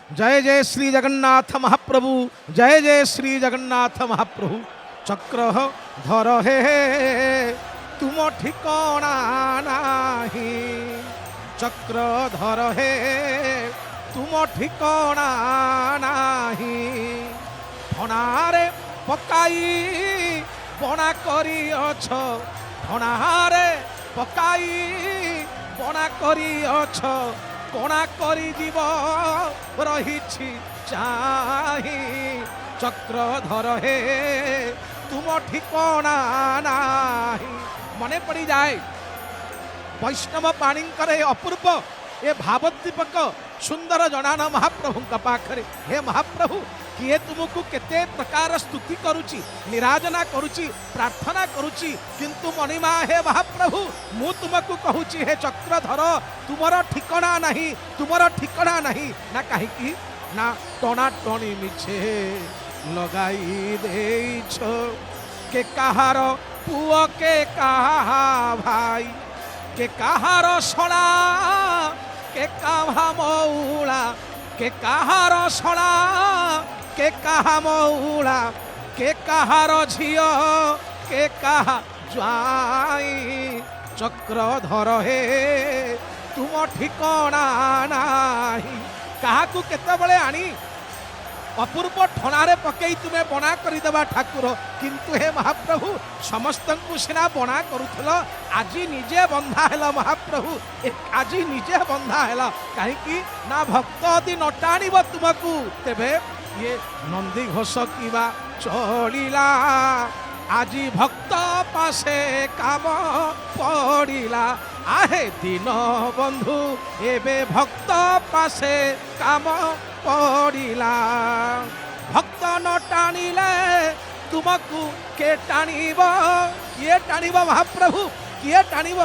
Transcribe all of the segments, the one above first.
जय जय श्री जगन्नाथ महाप्रभु, जय जय श्री जगन्नाथ महाप्रभु। चक्र धर हे तुम ठिकाना नाही, चक्र धर हे तुम ठिकाना नाही। फणारे पकाई बना करिअछ, फणारे पकाई बना करिअछ, कोणा करी जीव रहिछि चाहि। चक्र धर हे तुम ठिकाना नाही। मने पड़ी जाए वैष्णव पाणींकर हे अपूर्व ए भावोद्दीपक सुंदर जनान महाप्रभु पाखरे। हे महाप्रभु किए तुमको केते प्रकार स्तुति करुची, निराजना करुची, प्रार्थना करुची, किंतु मणिमा हे महाप्रभु मु तुमको कहूची हे चक्रधर तुमर ठिकाना नहीं, तुमर ठिकाना नहीं। ना कहीं ना टना टनी मिछे लगाई देइछ, के कहार पुओ के कहा भाई, के कहार सणा के कहा मौला, के कहार सणा के कहा मौला, के कहार झियो के कहा ज्वाई। चक्रधर हे तुम ठिकाना नाही। काहाकू केतेबेले आनी अपूर्व ठणारे पकई तुम्हें बना करदेवा ठाकुर, किंतु हे महाप्रभु समस्त सिना बना करुल, आज निजे बंधा है महाप्रभु, आज निजे बंधा है। कहीं ना भक्त यदि न टाण तुमको तेबे ये नंदी घोष किबा चलिला। आज भक्त पासे काम पड़िला, आहे दीन बंधु एबे भक्त पासे काम पड़िला। भक्त न टाणिले तुमको के टाणिब, किए टाणिब महाप्रभु किए टाणिब।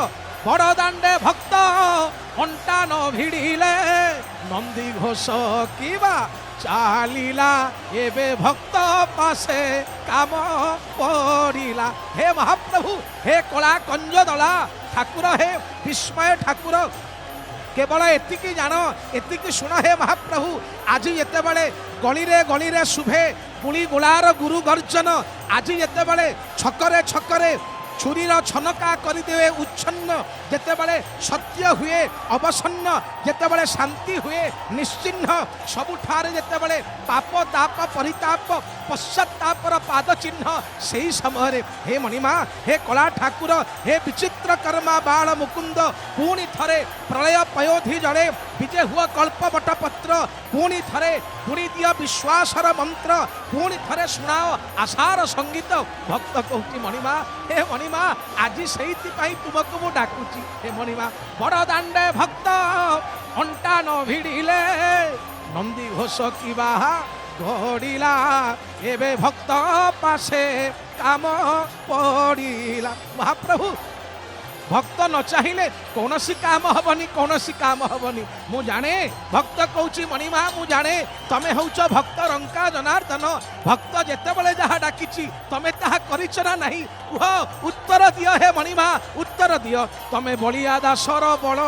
बड़ दांडे भक्त अंटा न भिड़िले, नंदी घोष किबा चालिला। एबे भक्त पासे काम पड़िला। हे महाप्रभु हे कला कंज दला ठाकुर, हे विस्मय ठाकुर, केवल एतिकी जान एतिकी शुण हे महाप्रभु। आज जितेबाला गली रे शुभे गुली गुलार गुरु गर्जन, आज जितेबाला छकरे छकरे छुरीर छनका करदे उच्छन्न, जितेबाला सत्य हुए अवसन्न, जितेबाला शांति हुए निश्चिन्ह, सबुठारे जितेबाला पाप ताप परिताप पश्चातापर पाद चिन्ह, से समय हे मणिमा हे कला ठाकुर हे विचित्र कर्मा बाल मुकुंद, पुणी थरे प्रलय पयोधि जड़े विजय हुआ कल्पवट पत्र, पुणी थरे पुणी दिया विश्वासर मंत्र, पुणी थरे शुणाओ आशार संगीत। भक्त कहूँ मणिमा हे मणिमा आज से तुमको मु डाकुची। हे मणिमा बड़ दांडे भक्त अंटा न भिड़िले, नंदी घोष किबा घोड़िला। एबे भक्त पासे काम पड़िला। महाप्रभु भक्त न चाहिए कौन सी काम हबनी, कौन सी काम हबनी। मु जाने भक्त कहूँ मणिमा मु जाने तमे हौच भक्त रंका जनार्दन, भक्त जेतेबेले जहा डाकिची तमे ताहा करिछ ना नाही, कुह उत्तर दियो हे मणिमा उत्तर दियो। तमे बलिया दासर बल,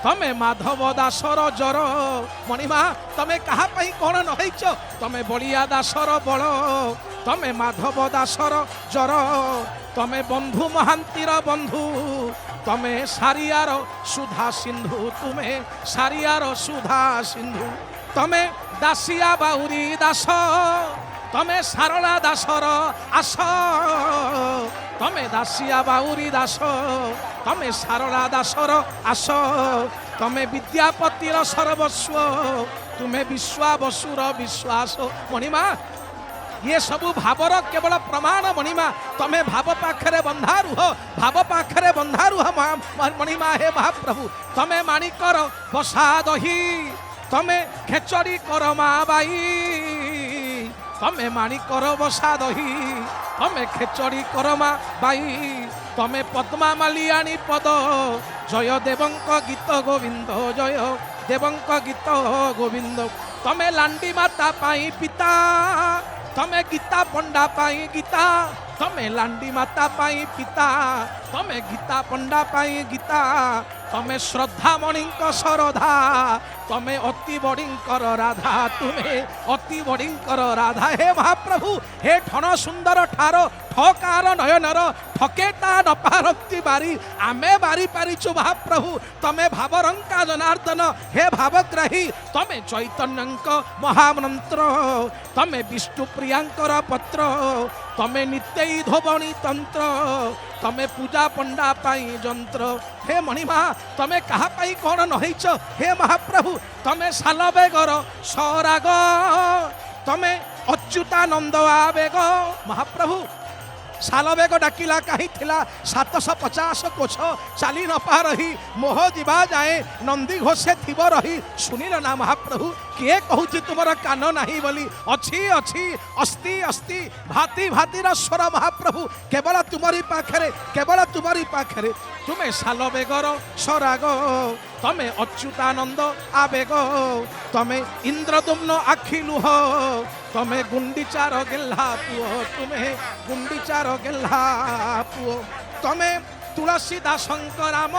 तमे माधव दासर जर, मणिमा तमे कहा पई कोन न हैछ, तमे बलिया दासर बल, तमे माधव दासर जर, तमे बंधु महांतीर बंधु, तमे सारियार सुधा सिंधु, तुमे सारियार सुधा सिंधु, तमे दासिया बाउरी दास, तमे सारला दासर आस, तमे दासिया बाउरी दास, तमे सारला दासर आस, तमे विद्यापतिर सर्वस्व, तुमे विश्वावसुर विश्वास। मणिमा ये सबू भावर केवल प्रमाण मणिमा, तमे भाव पाखरे बंधा रुह, भाव पाखरे बंधा रुह मणिमा हे महाप्रभु। तमे माणिकर बसा दही, तमे खेचड़ी कर माँ बाई, तमे माणिकर बसा दही, तमे खेचड़ी कर माँ बाई, तमे पद्मा मालियाणी पद, जय देवंक गीत गोविंद, जय देवंक गीत गोविंद। तमे लांडी माता पाई पिता, तमे गीता पंडा पाई गीता, तमे लांडी माता पाई पिता, तमे गीता पंडा पाई गीता। माता तमे श्रद्धा मणिक श्रद्धा तमे अति बड़ीकर राधा तुम्हें अति बड़ीकर राधा हे महाप्रभु हे ठन सुंदर ठार ठकार नयनर ठकेता नपारती बारी आमे बारी पारिचु महाप्रभु तमे भावरंका जनार्दन हे भावग्राही तमे चैतन्यंक महामंत्र तमे विष्णु प्रियांकर पत्र तमे नित्य धोबणी तंत्र तमे पूजा पंडा पाई जंत्र हे मणिमा तमे कहा पाई कौन नहीच हे महाप्रभु तमे सालबेगर सराग तमे अच्युतानंद आवेग महाप्रभु सालबेग डाकिला कहीं थिला 750 कोछ चाली न पा रही मोह दिवा जाए नंदी घोषे थिब रही सुनिल ना महाप्रभु किए कहूची तुमर कान नहीं बोली अच्छी अच्छी अस्ति अस्ति भाती भातीर स्वर महाप्रभु केवल तुम्हारी पाखरे केवल तुम्हारी पाखरे तुम्हें सालबेगर सराग तमे अच्युतानंद आवेग तमे इंद्रदुम्न आखि लुह तमे गुंडीचार गेल्हा पुओ तुम्हें गुंडीचार गेल्हा पुओ तमे तुलसीदासंक राम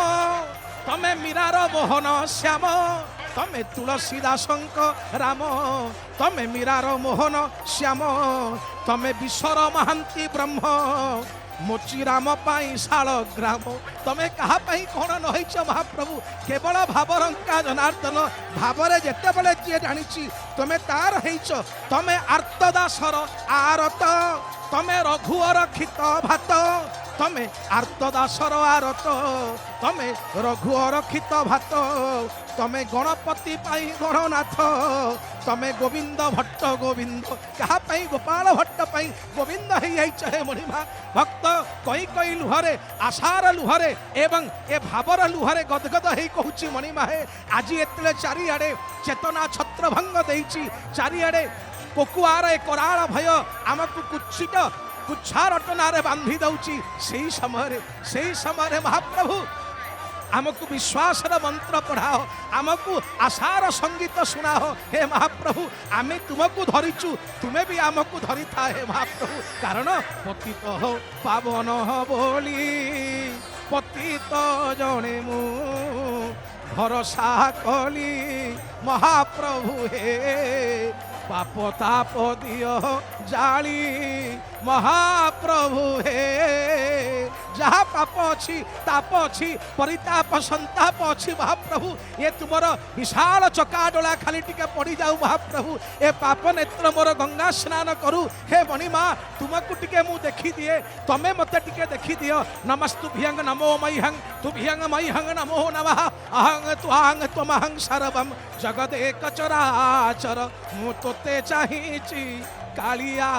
तमे मीरार मोहन श्याम तमे तुलसीदासंक राम तमे मीरार मोहन श्याम तमे विश्वर महांती ब्रह्म मोची राम पाई शाल ग्राम तमे कहा पाई कौन नहीच महाप्रभु केवल भावरंका जनार्दन भावरे जेते बेले जी जानी तमे तार हेच तमे आर्तदासर आरत तमे रघुवर खित भात तमे आर्तदासर आरत तमे रघुवर खित भात तमे गणपति पाई गणनाथ तमे गोविंद भट्ट गोविंद कहा पाई गोपाल भट्ट पाई गोविंद हे हे मणिमा भक्त कई कई लुहरे आशार लुहरे एवं ए भावर लुहरे गदगद हे कहूची मणिमा हे आज एतले चारिआडे चेतना छत्र भंग देइची चारिआडे कोकुआर ए कराळ भय आमकु कुच्छित कुच्छा रटनारे बांधी दउची सेही समय महाप्रभु आमको विश्वास मंत्र पढ़ाओ आमको आशार संगीत सुनाओ हे महाप्रभु आमे तुमको धरिचु तुम्हें भी आमको धरी था हे महाप्रभु कारण पतित हो पावन हो बोली पतित जणे मु भरोसा कली महाप्रभु हे पाप ताप दियो जाली महाप्रभु हे जहाँ पाप अच्छी ताप अच्छी परिताप संताप अच्छी महाप्रभु ये तुमर विशाल चकाडोला खाली टिके पड़ी जाऊ महाप्रभु ए पाप नेत्र मोर गंगा स्नान करू हे मणिमा तुमको टिके मु देखी दिए तमे मते टिके देखी दियो नमस्तुभ्यं नमो मह्यं तुभ्यं मह्यं नमो नमः अहं त्वां त्वमहं सर्वं जगदेक चराचर मु तोते चाहिची कालिया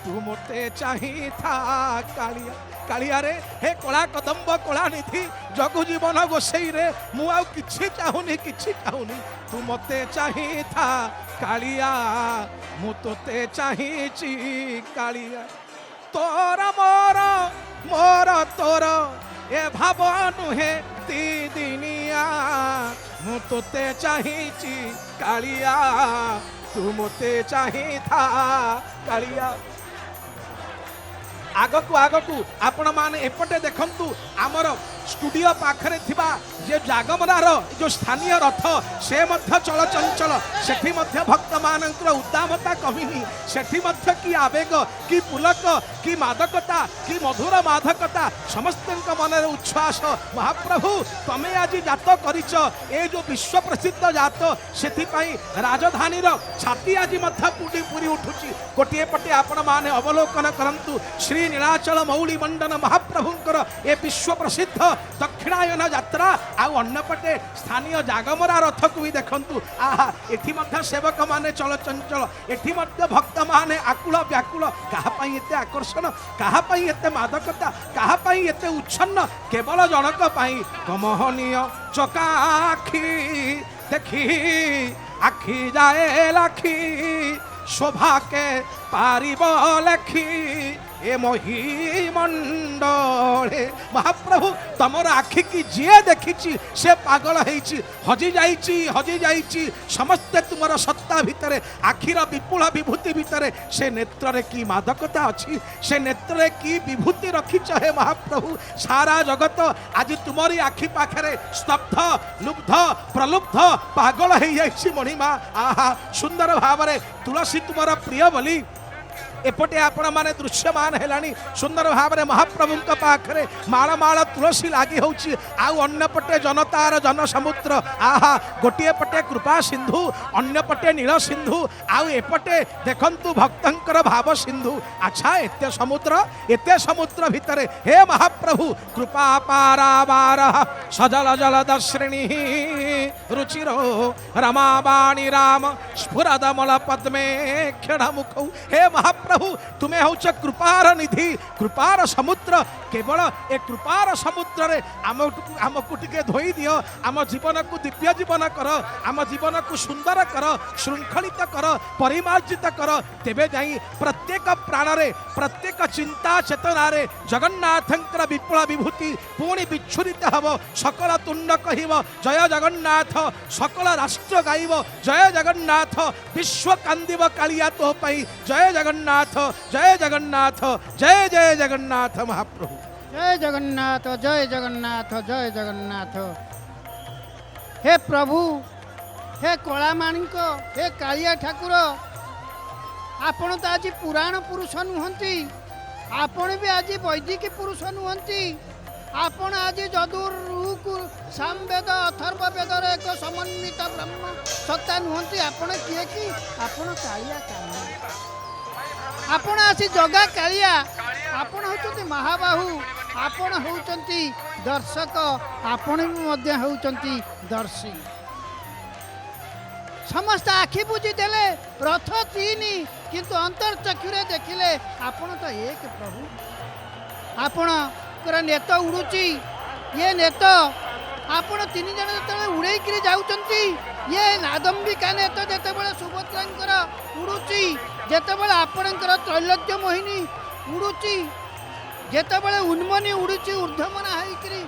तू मोते चाही था कालिया कालिया रे हे कला कदम्ब कला निधि जगु जीवन गोसई रे मु आ किछि चाहुनी तू मते चाही था कालिया मु तोते चाहिची कालिया तोर मोर मोर तोर ए भाव नुहे ती दिनिया मु तोते चाहिची कालिया तू मोते चाही था कालिया आगकू आपण माने एपटे देखंतु आमर स्टूडियो पाखरे थिबा जे जागमरार जो स्थानीय रथ से मध्य चल चंचल सेठी मध्य भक्त मानकर उद्दामता कमिनी सेठी मध्य की आवेग की पुलक की मादकता की मधुर मादकता समस्त मन उच्छ्वास महाप्रभु तमे आज जात करिच ए जो विश्व प्रसिद्ध जात सेठी पई राजधानी छाती आज मध्य पूरी पूरी उठुची गोटे पटे आपण माने अवलोकन करंतु श्री नीलाचल मौली मंडन महाप्रभुंकर ए विश्व प्रसिद्ध दक्षिणायन यात्रा आउ अन्नपटे स्थानीय जागमरा रथ को भी देखंतु आहा एठी मध्य सेवक माने चल चंचल एठी मध्य भक्त माने आकुल व्याकुल कहा पई एते आकर्षण कहा पई एते मादकता कहा पई एते उच्छन्न केवल जनक पई कमहनीय चका आखी देखी आखी जाए लाखी শোভাকে পারিব লেখি এ মহিমণ্ডলে। মহাপ্রভু তোমার আখি কি যে দেখিছি সে পাগল হয়েছি, হজি যাইছি সমস্তে তোমার সত্তা ভিতরে, আখির বিপুল বিভূতি ভিতরে সে নেত্রে কি মাদকতা অছি, সে নেত্রে কি বিভূতি রখিছ হে মহাপ্রভু। সারা জগত আজ তোমারি আখি পাখে স্তব্ধ লুব্ধ প্রলুব্ধ পাগল হয়ে যাইছি মণিমা। আহা সুন্দর ভাবে তুলসী তোমার প্রিয় বলি এপटे आपण माने दृश्यमान हेलानी सुंदर भाव में महाप्रभु पाखे माला माला तुलसी लगी होची। आउ अन्य पटे जनतार जन समुद्र, आहा गोटे पटे कृपा सिंधु, अन्य पटे नील सिंधु, आउ एपटे देखंतु भक्तंकर भाव सिंधु। अच्छा एते समुद्र भितरे हे महाप्रभु कृपा पारावार सजल जल दर्शिणी रुचिरो रमाबाणी राम स्फुरदमल पद्मे क्षण मुख। हे महाप्रभु तुम्हें हूँ कृपार निधि, कृपार समुद्र। केवल ए कृपार समुद्र रे आमको टिके धोई दियो, आम जीवन को दिव्य जीवन कर, आम जीवन को सुंदर कर, श्रृंखलित कर, परिमार्जित कर। तेबे जाई प्रत्येक प्राण रे प्रत्येक चिंता चेतना रे जगन्नाथंकर विपुल विभूति पुणी विच्छुरित हब। सकल तुंड कहिब जय जगन्नाथ, सकल राष्ट्र गाइब जय जगन्नाथ, विश्व कांदिब कालिया तो पई जय जगन्नाथ, जय जगन्नाथ, जय जय जगन्नाथ महाप्रभु। जय जगन्नाथ, जय जगन्नाथ, जय जगन्नाथ। हे प्रभु, हे कला माणिक, हे कालिया ठाकुर, आपण तो आज पुराण पुरुष नुहंती, आपण भी आज वैदिक पुरुष नुहंती। आपण आज जदुर सामवेद अथर्व वेदर एक समन्वित ब्रह्म सत्ता नुहंती। आपण किए कि आपण कालिया कालिया, आपण आसी जगा कालिया, आपण होचंती महाबाहु, आपण होचंती दर्शक, आपण भी मध्य होचंती दर्शी। समस्त आखि बुझी देले रथ तीनी किंतु अंतर्चक्षुरे देखिले आपण तो एक प्रभु। आपण नेत उड़ुची, ये नेत आपण तीन जन जो उड़े जाऊँगी, ये नादम्बिका नेत जितेबाला सुभद्रांकर उड़ुची, जितेबाला आपणकर त्रैलोक्य मोहिनी उड़ुची, जितेबाला उन्मनी उड़ुची ऊर्ध्वमना होइकरी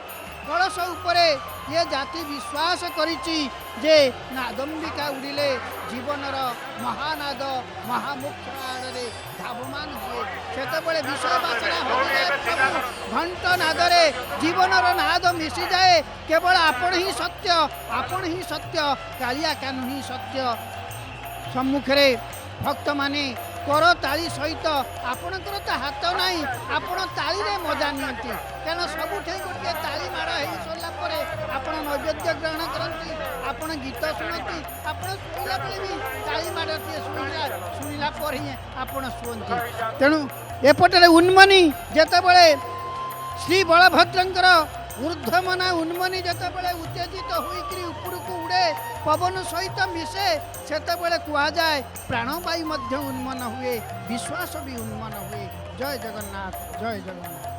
कलश उपरे ये जाति विश्वास करिची जे नादम्बिका उड़िले जीवनर महानाद महामुख्य आड़े धावमान हुए। सेतबेले विषय बासना हो जाए प्रभु, घंट नादरे जीवनर नाद मिशी जाए। केवल आपण ही सत्य, आपण ही सत्य, कालिया कानु ही सत्य। सम्मुखरे भक्त माने कर ताली सहित आपणकर तो हाथ नहीं, आपण ताली रे मजा नियंती, कारण सबुठे गोटे ताली माड़ हो सरला परे आपण नैवेद्य ग्रहण करती, आपण गीत शुणती, आपण शुणला बेले भी ताली माड़ती शुणला पर ही आपण शुणती। तेणु एपटे उन्मनी जितेबाला श्री बलभद्रंकर ऊर्ध्वमना उन्मनी जितेबाला उत्तेजित होइकरी उपरकू उड़े पवन सहित मिसे, सेतेबाला कुआ जाए प्राणवायु मध्य उन्मन हुए, विश्वास भी उन्मन हुए। जय जगन्नाथ, जय जगन्नाथ।